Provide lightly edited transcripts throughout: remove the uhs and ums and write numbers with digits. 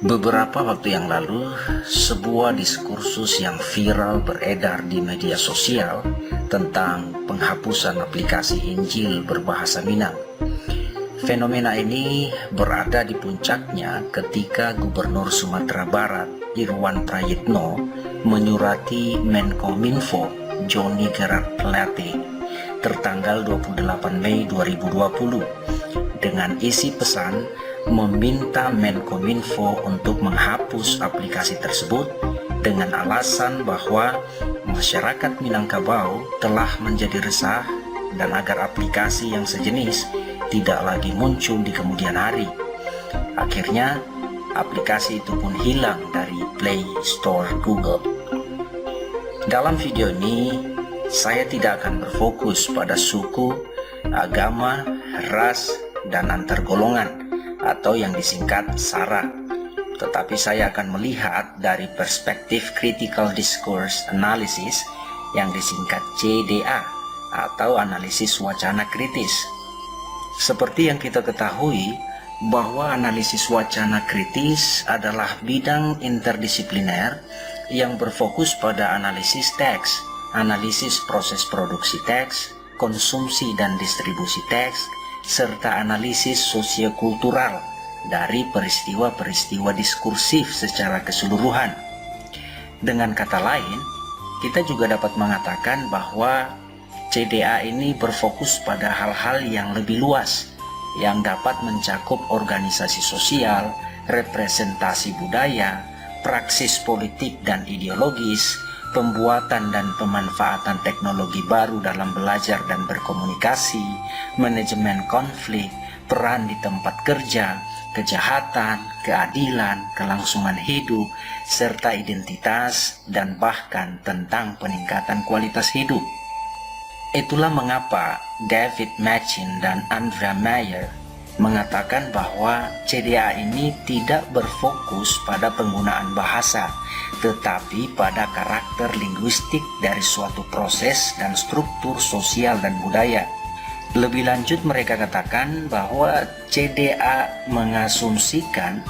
Beberapa waktu yang lalu, sebuah diskursus yang viral beredar di media sosial tentang penghapusan aplikasi Injil berbahasa Minang. Fenomena ini berada di puncaknya ketika Gubernur Sumatera Barat, Irwan Prayitno, menyurati Menkominfo, Johnny Gerard Plate, tertanggal 28 Mei 2020, dengan isi pesan meminta Menkominfo untuk menghapus aplikasi tersebut dengan alasan bahwa masyarakat Minangkabau telah menjadi resah dan agar aplikasi yang sejenis tidak lagi muncul di kemudian hari. Akhirnya, aplikasi itu pun hilang dari Play Store Google. Dalam video ini, saya tidak akan berfokus pada suku, agama, ras, dan antar golongan, atau yang disingkat SARA, tetapi saya akan melihat dari perspektif Critical Discourse Analysis yang disingkat CDA, atau analisis wacana kritis. Seperti yang kita ketahui, bahwa analisis wacana kritis adalah bidang interdisipliner yang berfokus pada analisis teks, analisis proses produksi teks, konsumsi dan distribusi teks, serta analisis sosiokultural dari peristiwa-peristiwa diskursif secara keseluruhan. Dengan kata lain, kita juga dapat mengatakan bahwa CDA ini berfokus pada hal-hal yang lebih luas, yang dapat mencakup organisasi sosial, representasi budaya, praksis politik dan ideologis, pembuatan dan pemanfaatan teknologi baru dalam belajar dan berkomunikasi, manajemen konflik, peran di tempat kerja, kejahatan, keadilan, kelangsungan hidup, serta identitas, dan bahkan tentang peningkatan kualitas hidup. Itulah mengapa David Machin dan Andrea Mayer mengatakan bahwa CDA ini tidak berfokus pada penggunaan bahasa, tetapi pada karakter linguistik dari suatu proses dan struktur sosial dan budaya. Lebih lanjut, mereka katakan bahwa CDA mengasumsikan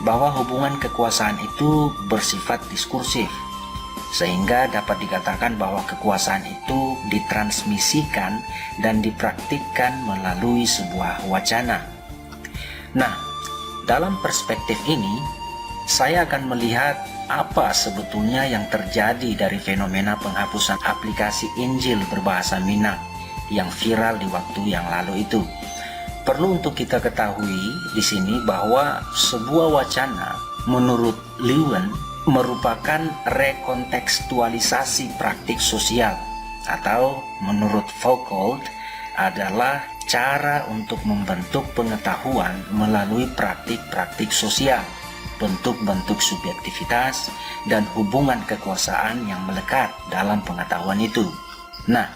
bahwa hubungan kekuasaan itu bersifat diskursif, sehingga dapat dikatakan bahwa kekuasaan itu ditransmisikan dan dipraktikkan melalui sebuah wacana. Nah, dalam perspektif ini, saya akan melihat apa sebetulnya yang terjadi dari fenomena penghapusan aplikasi Injil berbahasa Minang yang viral di waktu yang lalu itu. Perlu untuk kita ketahui di sini bahwa sebuah wacana menurut Leeuwen merupakan rekontekstualisasi praktik sosial, atau menurut Foucault adalah cara untuk membentuk pengetahuan melalui praktik-praktik sosial, bentuk-bentuk subjektivitas, dan hubungan kekuasaan yang melekat dalam pengetahuan itu. Nah,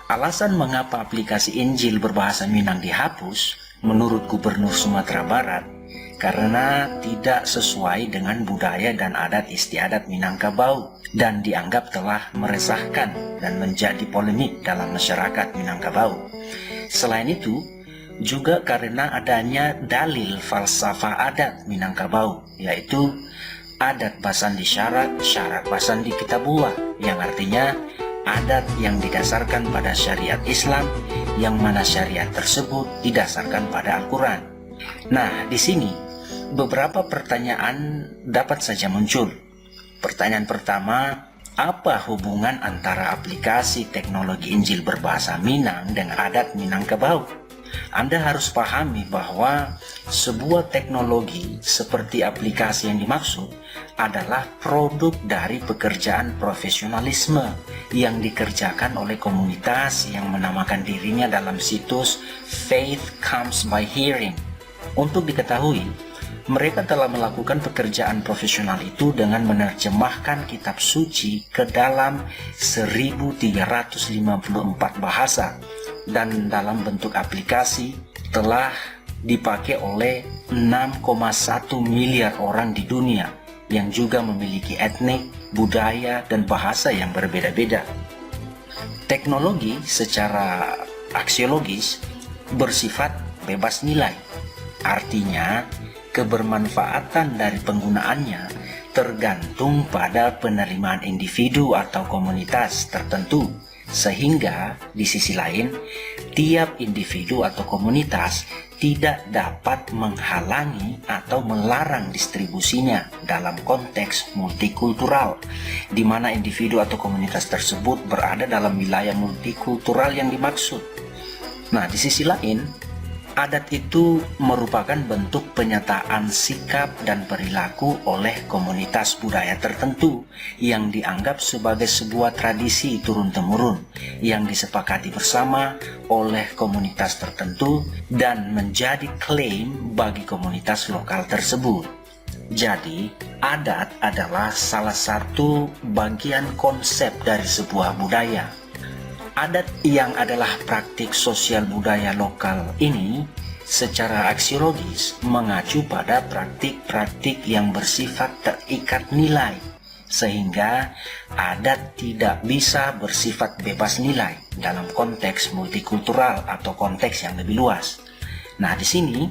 alasan mengapa aplikasi Injil berbahasa Minang dihapus menurut Gubernur Sumatera Barat karena tidak sesuai dengan budaya dan adat istiadat Minangkabau dan dianggap telah meresahkan dan menjadi polemik dalam masyarakat Minangkabau. Selain itu, juga karena adanya dalil falsafah adat Minangkabau, yaitu adat Basandi Syarat, syarat Basandi Kitabua, yang artinya adat yang didasarkan pada syariat Islam, yang mana syariat tersebut didasarkan pada Al-Quran. Nah, di sini beberapa pertanyaan dapat saja muncul. Pertanyaan pertama, apa hubungan antara aplikasi teknologi Injil berbahasa Minang dengan adat Minangkabau? Anda harus pahami bahwa sebuah teknologi seperti aplikasi yang dimaksud adalah produk dari pekerjaan profesionalisme yang dikerjakan oleh komunitas yang menamakan dirinya dalam situs Faith Comes by Hearing. Untuk diketahui, mereka telah melakukan pekerjaan profesional itu dengan menerjemahkan kitab suci ke dalam 1354 bahasa, dan dalam bentuk aplikasi telah dipakai oleh 6,1 miliar orang di dunia yang juga memiliki etnik, budaya, dan bahasa yang berbeda-beda. Teknologi secara aksiologis bersifat bebas nilai. Artinya, kebermanfaatan dari penggunaannya tergantung pada penerimaan individu atau komunitas tertentu, sehingga di sisi lain tiap individu atau komunitas tidak dapat menghalangi atau melarang distribusinya dalam konteks multikultural, di mana individu atau komunitas tersebut berada dalam wilayah multikultural yang dimaksud. Nah, di sisi lain, adat itu merupakan bentuk penyataan sikap dan perilaku oleh komunitas budaya tertentu yang dianggap sebagai sebuah tradisi turun-temurun yang disepakati bersama oleh komunitas tertentu dan menjadi klaim bagi komunitas lokal tersebut. Jadi, adat adalah salah satu bagian konsep dari sebuah budaya. Adat yang adalah praktik sosial budaya lokal ini secara aksiologis mengacu pada praktik-praktik yang bersifat terikat nilai, sehingga adat tidak bisa bersifat bebas nilai dalam konteks multikultural atau konteks yang lebih luas. Nah, di sini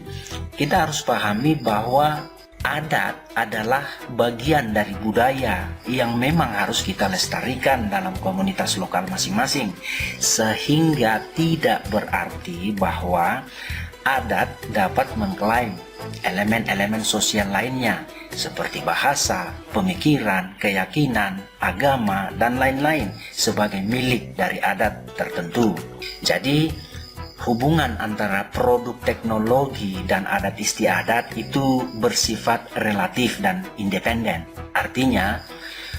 kita harus pahami bahwa adat adalah bagian dari budaya yang memang harus kita lestarikan dalam komunitas lokal masing-masing, sehingga tidak berarti bahwa adat dapat mengklaim elemen-elemen sosial lainnya seperti bahasa, pemikiran, keyakinan, agama, dan lain-lain sebagai milik dari adat tertentu. Jadi, hubungan antara produk teknologi dan adat istiadat itu bersifat relatif dan independen. Artinya,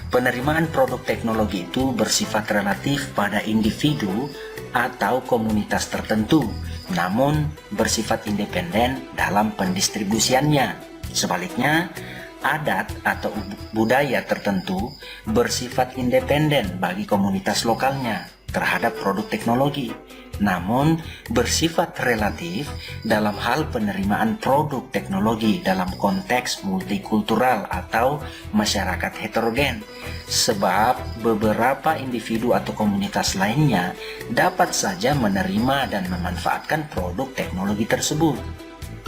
penerimaan produk teknologi itu bersifat relatif pada individu atau komunitas tertentu, namun bersifat independen dalam pendistribusiannya. Sebaliknya, adat atau budaya tertentu bersifat independen bagi komunitas lokalnya terhadap produk teknologi, namun bersifat relatif dalam hal penerimaan produk teknologi dalam konteks multikultural atau masyarakat heterogen, sebab beberapa individu atau komunitas lainnya dapat saja menerima dan memanfaatkan produk teknologi tersebut.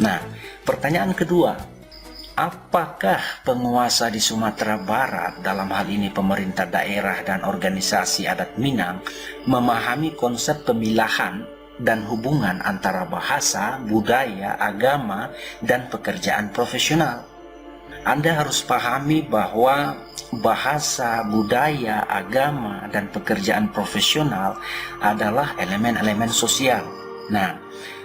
Nah, pertanyaan kedua, apakah penguasa di Sumatera Barat, dalam hal ini pemerintah daerah dan organisasi adat Minang, memahami konsep pemilahan dan hubungan antara bahasa, budaya, agama, dan pekerjaan profesional? Anda harus pahami bahwa bahasa, budaya, agama, dan pekerjaan profesional adalah elemen-elemen sosial. Nah,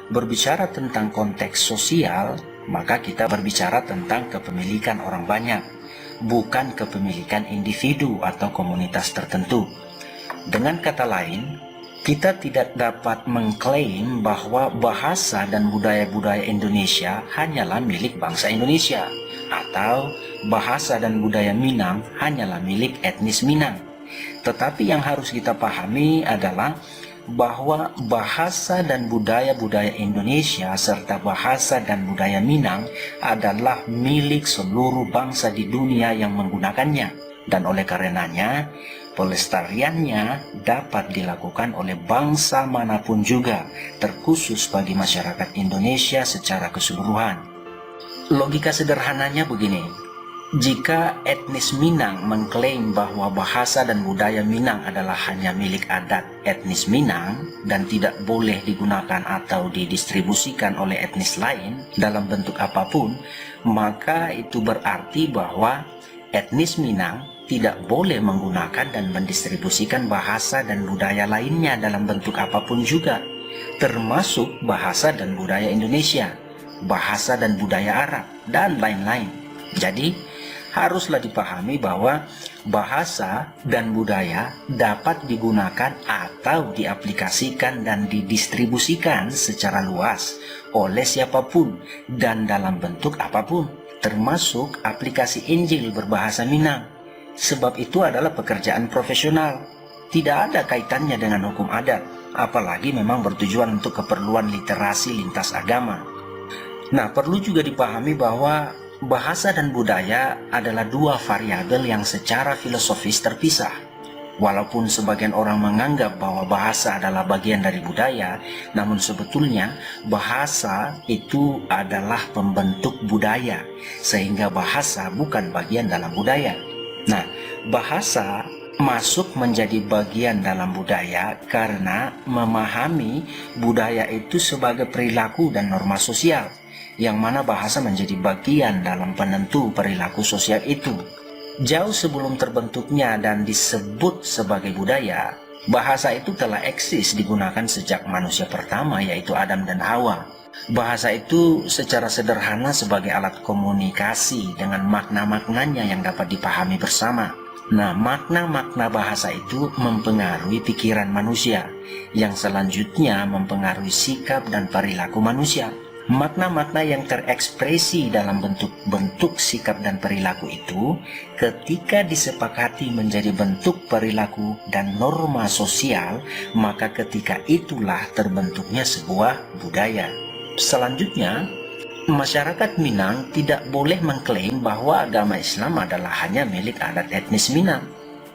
berbicara tentang konteks sosial, maka kita berbicara tentang kepemilikan orang banyak, bukan kepemilikan individu atau komunitas tertentu. Dengan kata lain, kita tidak dapat mengklaim bahwa bahasa dan budaya-budaya Indonesia hanyalah milik bangsa Indonesia, atau bahasa dan budaya Minang hanyalah milik etnis Minang. Tetapi yang harus kita pahami adalah bahwa bahasa dan budaya-budaya Indonesia serta bahasa dan budaya Minang adalah milik seluruh bangsa di dunia yang menggunakannya, dan oleh karenanya pelestariannya dapat dilakukan oleh bangsa manapun juga, terkhusus bagi masyarakat Indonesia secara keseluruhan. Logika sederhananya begini: jika etnis Minang mengklaim bahwa bahasa dan budaya Minang adalah hanya milik adat etnis Minang dan tidak boleh digunakan atau didistribusikan oleh etnis lain dalam bentuk apapun, maka itu berarti bahwa etnis Minang tidak boleh menggunakan dan mendistribusikan bahasa dan budaya lainnya dalam bentuk apapun juga, termasuk bahasa dan budaya Indonesia, bahasa dan budaya Arab, dan lain-lain. Jadi, haruslah dipahami bahwa bahasa dan budaya dapat digunakan atau diaplikasikan dan didistribusikan secara luas oleh siapapun dan dalam bentuk apapun, termasuk aplikasi Injil berbahasa Minang. Sebab itu adalah pekerjaan profesional, tidak ada kaitannya dengan hukum adat, apalagi memang bertujuan untuk keperluan literasi lintas agama. Nah, perlu juga dipahami bahwa bahasa dan budaya adalah dua variabel yang secara filosofis terpisah. Walaupun sebagian orang menganggap bahwa bahasa adalah bagian dari budaya, namun sebetulnya bahasa itu adalah pembentuk budaya, sehingga bahasa bukan bagian dalam budaya. Nah, bahasa masuk menjadi bagian dalam budaya karena memahami budaya itu sebagai perilaku dan norma sosial, yang mana bahasa menjadi bagian dalam penentu perilaku sosial itu. Jauh sebelum terbentuknya dan disebut sebagai budaya, bahasa itu telah eksis digunakan sejak manusia pertama, yaitu Adam dan Hawa. Bahasa itu secara sederhana sebagai alat komunikasi dengan makna-maknanya yang dapat dipahami bersama. Nah, makna-makna bahasa itu mempengaruhi pikiran manusia, yang selanjutnya mempengaruhi sikap dan perilaku manusia. Makna-makna yang terekspresi dalam bentuk-bentuk sikap dan perilaku itu ketika disepakati menjadi bentuk perilaku dan norma sosial, maka ketika itulah terbentuknya sebuah budaya. Selanjutnya, masyarakat Minang tidak boleh mengklaim bahwa agama Islam adalah hanya milik adat etnis Minang,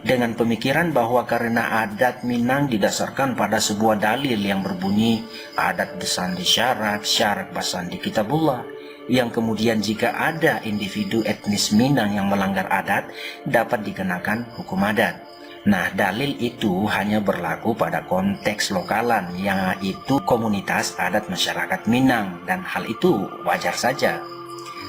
dengan pemikiran bahwa karena adat Minang didasarkan pada sebuah dalil yang berbunyi adat bersandi syarak, syarak bersandi kitabullah, yang kemudian jika ada individu etnis Minang yang melanggar adat dapat dikenakan hukum adat. Nah, dalil itu hanya berlaku pada konteks lokalan, yaitu komunitas adat masyarakat Minang, dan hal itu wajar saja.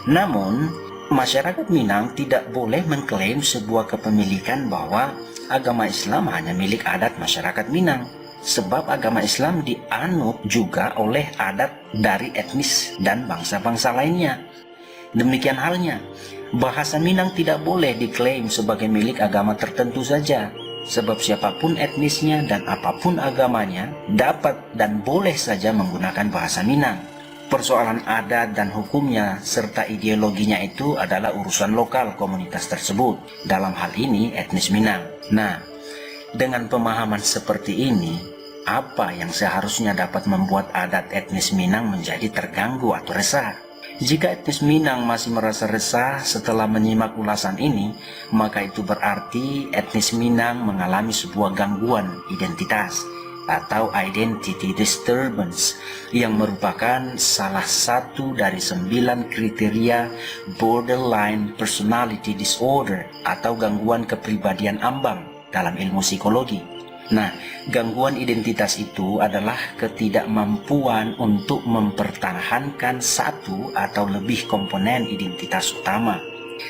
Namun, masyarakat Minang tidak boleh mengklaim sebuah kepemilikan bahwa agama Islam hanya milik adat masyarakat Minang, sebab agama Islam dianut juga oleh adat dari etnis dan bangsa-bangsa lainnya. Demikian halnya, bahasa Minang tidak boleh diklaim sebagai milik agama tertentu saja, sebab siapapun etnisnya dan apapun agamanya dapat dan boleh saja menggunakan bahasa Minang. Persoalan adat dan hukumnya serta ideologinya itu adalah urusan lokal komunitas tersebut, dalam hal ini etnis Minang. Nah, dengan pemahaman seperti ini, apa yang seharusnya dapat membuat adat etnis Minang menjadi terganggu atau resah? Jika etnis Minang masih merasa resah setelah menyimak ulasan ini, maka itu berarti etnis Minang mengalami sebuah gangguan identitas atau identity disturbance, yang merupakan salah satu dari 9 kriteria borderline personality disorder atau gangguan kepribadian ambang dalam ilmu psikologi. Nah, gangguan identitas itu adalah ketidakmampuan untuk mempertahankan satu atau lebih komponen identitas utama.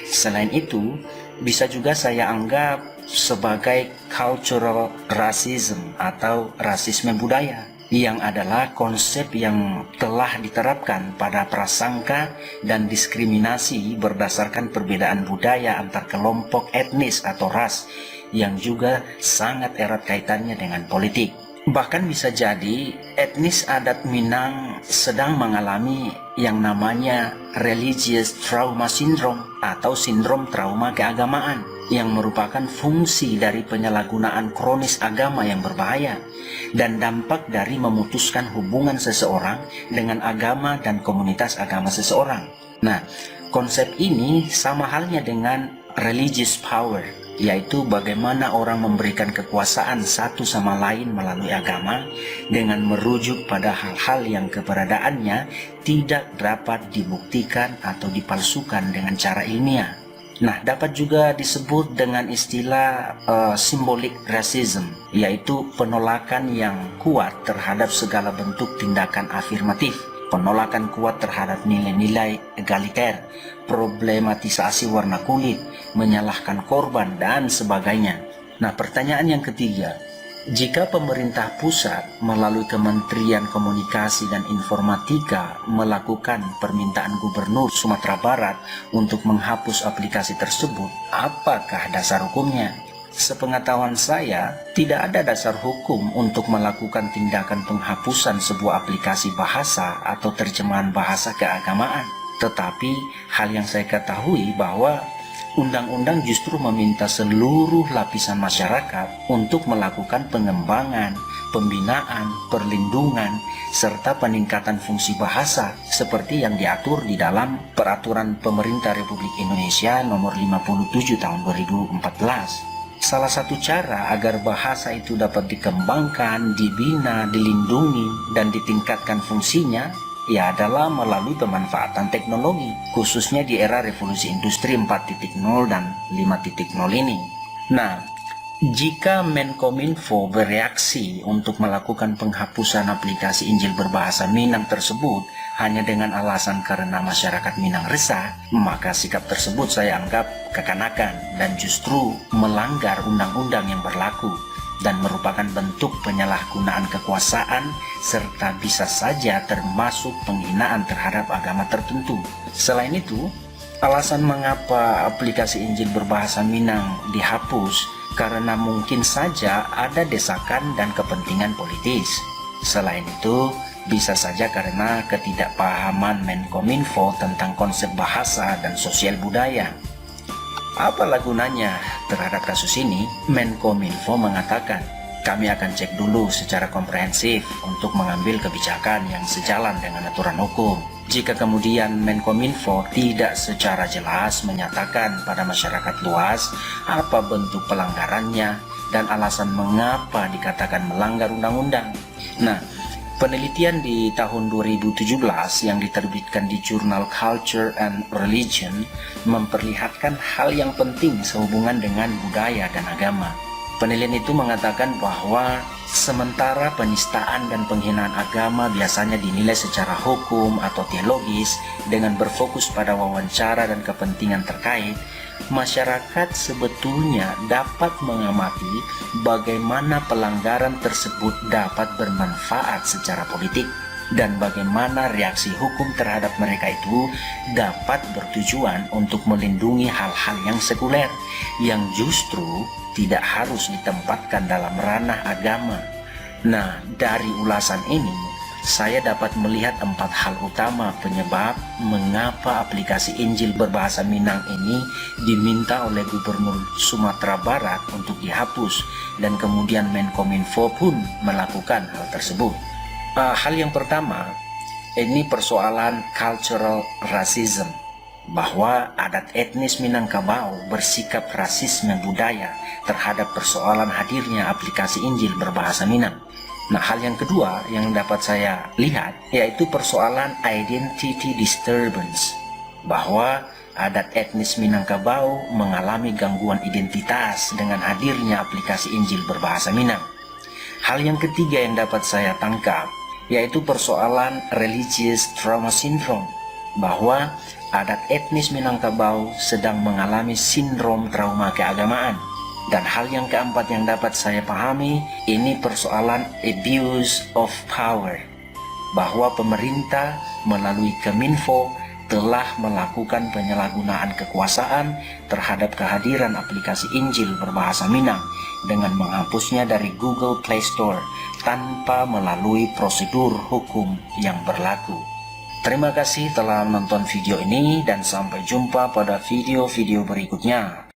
Selain itu, bisa juga saya anggap sebagai cultural racism atau rasisme budaya, yang adalah konsep yang telah diterapkan pada prasangka dan diskriminasi berdasarkan perbedaan budaya antar kelompok etnis atau ras, yang juga sangat erat kaitannya dengan politik. Bahkan bisa jadi etnis adat Minang sedang mengalami yang namanya religious trauma syndrome atau sindrom trauma keagamaan, yang merupakan fungsi dari penyalahgunaan kronis agama yang berbahaya dan dampak dari memutuskan hubungan seseorang dengan agama dan komunitas agama seseorang. Nah, konsep ini sama halnya dengan religious power, yaitu bagaimana orang memberikan kekuasaan satu sama lain melalui agama dengan merujuk pada hal-hal yang keberadaannya tidak dapat dibuktikan atau dipalsukan dengan cara ilmiah. Nah, dapat juga disebut dengan istilah symbolic racism, yaitu penolakan yang kuat terhadap segala bentuk tindakan afirmatif, penolakan kuat terhadap nilai-nilai egaliter, problematisasi warna kulit, menyalahkan korban, dan sebagainya. Nah, pertanyaan yang ketiga, jika pemerintah pusat melalui Kementerian Komunikasi dan Informatika melakukan permintaan Gubernur Sumatera Barat untuk menghapus aplikasi tersebut, apakah dasar hukumnya? Sepengetahuan saya, tidak ada dasar hukum untuk melakukan tindakan penghapusan sebuah aplikasi bahasa atau terjemahan bahasa keagamaan. Tetapi hal yang saya ketahui bahwa undang-undang justru meminta seluruh lapisan masyarakat untuk melakukan pengembangan, pembinaan, perlindungan, serta peningkatan fungsi bahasa seperti yang diatur di dalam Peraturan Pemerintah Republik Indonesia Nomor 57 Tahun 2014. Salah satu cara agar bahasa itu dapat dikembangkan, dibina, dilindungi, dan ditingkatkan fungsinya ya adalah melalui pemanfaatan teknologi, khususnya di era revolusi industri 4.0 dan 5.0 ini. Nah, jika Menkominfo bereaksi untuk melakukan penghapusan aplikasi Injil berbahasa Minang tersebut hanya dengan alasan karena masyarakat Minang resah, maka sikap tersebut saya anggap kekanakan dan justru melanggar undang-undang yang berlaku dan merupakan bentuk penyalahgunaan kekuasaan serta bisa saja termasuk penghinaan terhadap agama tertentu. Selain itu, alasan mengapa aplikasi Injil berbahasa Minang dihapus karena mungkin saja ada desakan dan kepentingan politis. Selain itu, bisa saja karena ketidakpahaman Menkominfo tentang konsep bahasa dan sosial budaya. Apalah gunanya terhadap kasus ini? Menkominfo mengatakan, kami akan cek dulu secara komprehensif untuk mengambil kebijakan yang sejalan dengan aturan hukum. Jika kemudian Menkominfo tidak secara jelas menyatakan pada masyarakat luas apa bentuk pelanggarannya dan alasan mengapa dikatakan melanggar undang-undang. Nah, penelitian di tahun 2017 yang diterbitkan di jurnal Culture and Religion memperlihatkan hal yang penting sehubungan dengan budaya dan agama. Penelitian itu mengatakan bahwa sementara penistaan dan penghinaan agama biasanya dinilai secara hukum atau teologis dengan berfokus pada wawancara dan kepentingan terkait, masyarakat sebetulnya dapat mengamati bagaimana pelanggaran tersebut dapat bermanfaat secara politik dan bagaimana reaksi hukum terhadap mereka itu dapat bertujuan untuk melindungi hal-hal yang sekuler yang justru tidak harus ditempatkan dalam ranah agama. Nah, dari ulasan ini, saya dapat melihat 4 hal utama penyebab mengapa aplikasi Injil berbahasa Minang ini diminta oleh Gubernur Sumatera Barat untuk dihapus dan kemudian Menkominfo pun melakukan hal tersebut. Hal yang pertama, ini persoalan cultural racism, bahwa adat etnis Minangkabau bersikap rasisme budaya terhadap persoalan hadirnya aplikasi Injil berbahasa Minang. Nah, hal yang kedua yang dapat saya lihat yaitu persoalan identity disturbance, bahwa adat etnis Minangkabau mengalami gangguan identitas dengan hadirnya aplikasi Injil berbahasa Minang. Hal yang ketiga yang dapat saya tangkap yaitu persoalan religious trauma syndrome, bahwa adat etnis Minangkabau sedang mengalami sindrom trauma keagamaan. Dan hal yang keempat yang dapat saya pahami, ini persoalan abuse of power, bahwa pemerintah melalui Keminfo telah melakukan penyalahgunaan kekuasaan terhadap kehadiran aplikasi Injil berbahasa Minang dengan menghapusnya dari Google Play Store tanpa melalui prosedur hukum yang berlaku. Terima kasih telah menonton video ini dan sampai jumpa pada video-video berikutnya.